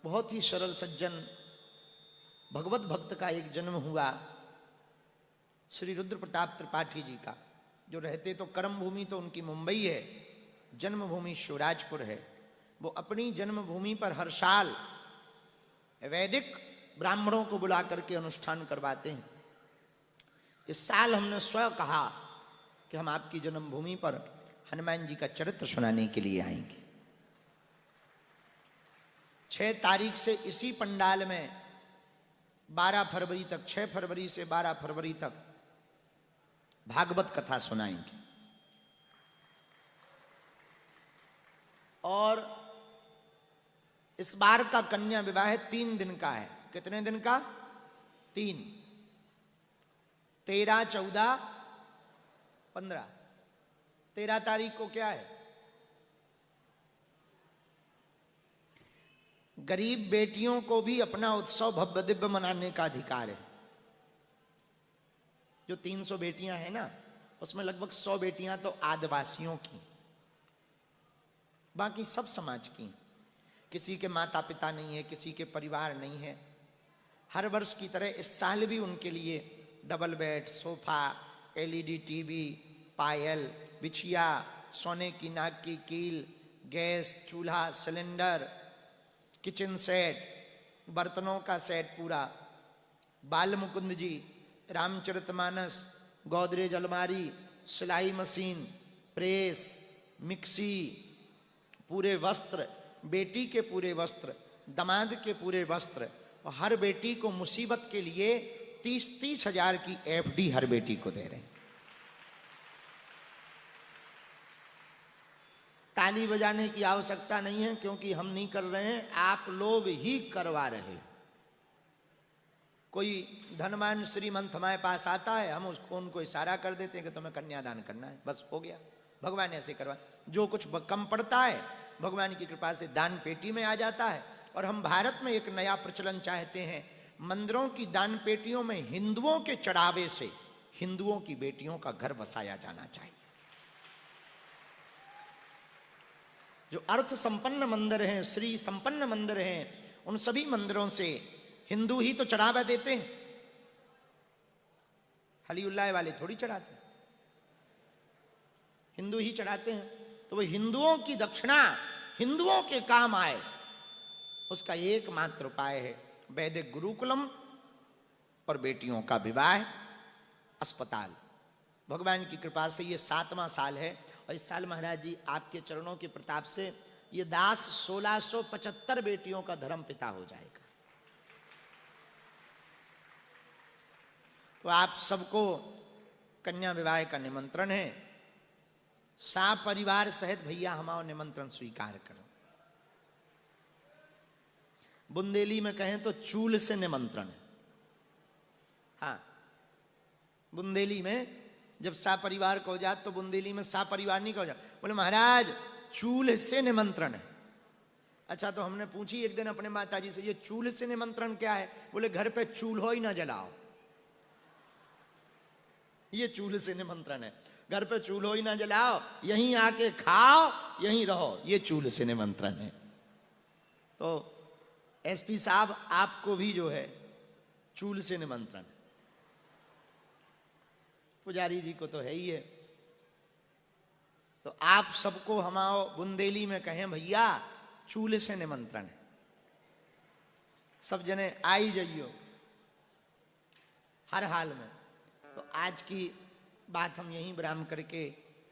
बहुत ही सरल सज्जन भगवत भक्त का एक जन्म हुआ, श्री रुद्र प्रताप त्रिपाठी जी का। जो रहते तो कर्म भूमि तो उनकी मुंबई है, जन्मभूमि शिवराजपुर है। वो अपनी जन्मभूमि पर हर साल वैदिक ब्राह्मणों को बुला करके अनुष्ठान करवाते हैं। इस साल हमने स्वयं कहा कि हम आपकी जन्मभूमि पर हनुमान जी का चरित्र सुनाने के लिए आएंगे। 6 तारीख से इसी पंडाल में 12 फरवरी तक, 6 फरवरी से 12 फरवरी तक भागवत कथा सुनाएंगे। और इस बार का कन्या विवाह 3 दिन का है। कितने दिन का? 3, 13, 14, 15। 13 तारीख को क्या है? गरीब बेटियों को भी अपना उत्सव भव्य दिव्य मनाने का अधिकार है। जो 300 बेटियां हैं ना, उसमें लगभग 100 बेटियां तो आदिवासियों की, बाकी सब समाज की। किसी के माता पिता नहीं है, किसी के परिवार नहीं है। हर वर्ष की तरह इस साल भी उनके लिए double bed, sofa, LED TV, पायल, बिछिया, सोने की नाक की कील, गैस, चूल्हा, सिलेंडर, किचन सेट, बर्तनों का सेट पूरा, बाल मुकुंद जी, रामचरितमानस, गोदरेज अलमारी, सिलाई मशीन, प्रेस, मिक्सी, पूरे वस्त्र, बेटी के पूरे वस्त्र, दामाद के पूरे वस्त्र। और हर बेटी को मुसीबत के लिए 30-30 हजार की एफडी हर बेटी को दे रहे हैं। ताली बजाने की आवश्यकता नहीं है, क्योंकि हम नहीं कर रहे हैं, आप लोग ही करवा रहे हैं। कोई धनवान श्रीमंत हमारे पास आता है, हम उनको इशारा कर देते हैं कि तुम्हें कन्यादान करना है, बस हो गया। भगवान ऐसे करवा, जो कुछ कम पड़ता है भगवान की कृपा से दान पेटी में आ जाता है। और हम भारत में एक नया प्रचलन चाहते हैं, मंदिरों की दान पेटियों में हिंदुओं के चढ़ावे से हिंदुओं की बेटियों का घर बसाया जाना चाहिए। जो अर्थ संपन्न मंदिर हैं, श्री संपन्न मंदिर हैं, उन सभी मंदिरों से हिंदू ही तो चढ़ावा देते हैं। हलीउल्लाह वाले थोड़ी चढ़ाते, हिंदू ही चढ़ाते हैं। तो वो हिंदुओं की दक्षिणा हिंदुओं के काम आए, उसका एकमात्र उपाय है वैदिक गुरुकुलम और बेटियों का विवाह, अस्पताल। भगवान की कृपा से ये 7वां साल है। और इस साल महाराज जी आपके चरणों के प्रताप से ये दास 1675 बेटियों का धर्म पिता हो जाएगा। तो आप सबको कन्या विवाह का निमंत्रण है। परिवार सहित भैया हमारा निमंत्रण स्वीकार करो। बुंदेली में कहें तो चूल से निमंत्रण है। हाँ, बुंदेली में जब परिवार को जात तो बुंदेली में परिवार नहीं कहो जात, बोले महाराज चूल से निमंत्रण है। अच्छा, तो हमने पूछी एक दिन अपने माताजी से, ये चूल से निमंत्रण क्या है? बोले घर पे चूल्हो ही ना जलाओ, ये चूल से निमंत्रण है। घर पे चूल्हो ही ना जलाओ, यहीं आके खाओ, यहीं रहो, ये चूल से निमंत्रण है। तो एसपी साहब आपको भी जो है चूल से निमंत्रण, पुजारी जी को तो है ही है। तो आप सबको हमारे बुंदेली में कहें भैया चूल से निमंत्रण है, सब जने आई जाइयो हर हाल में। तो आज की बात हम यहीं विराम करके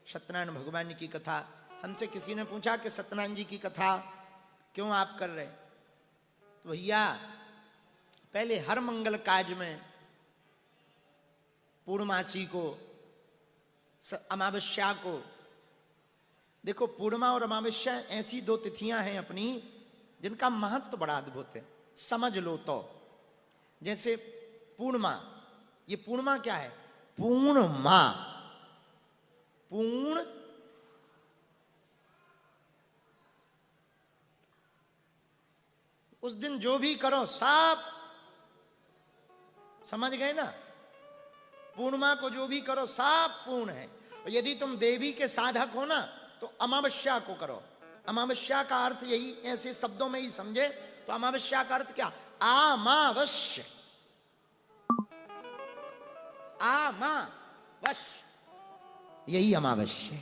सत्यनारायण भगवान की कथा, हमसे किसी ने पूछा कि सत्यनारायण जी की कथा क्यों आप कर रहे? तो भैया पहले हर मंगल काज में पूर्णमासी को, अमावस्या को, देखो पूर्णिमा और अमावस्या ऐसी 2 तिथियां हैं अपनी जिनका महत्व बड़ा अद्भुत है, समझ लो। तो जैसे पूर्णिमा, ये पूर्णिमा क्या है? पूर्णिमा, पूर्ण, उस दिन जो भी करो सब, समझ गए ना? पूर्णिमा को जो भी करो सब पूर्ण है। और यदि तुम देवी के साधक हो ना तो अमावस्या को करो, अमावस्या का अर्थ यही, ऐसे शब्दों में ही समझे तो अमावस्या का अर्थ क्या? अमावस्या, अमावस्या, यही अमावस्या।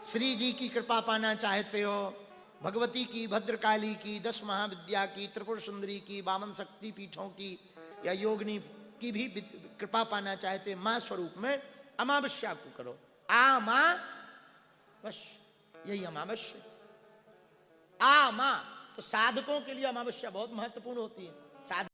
श्री जी की कृपा पाना चाहते हो, भगवती की, भद्रकाली की, 10 महाविद्या की, त्रिपुर सुंदरी की, 52 शक्ति पीठों की या योगिनी की भी कृपा पाना चाहते मां स्वरूप में, अमावस्या को करो। अमावस्या, यही अमावस्या। तो साधकों के लिए अमावस्या बहुत महत्वपूर्ण होती है। साधक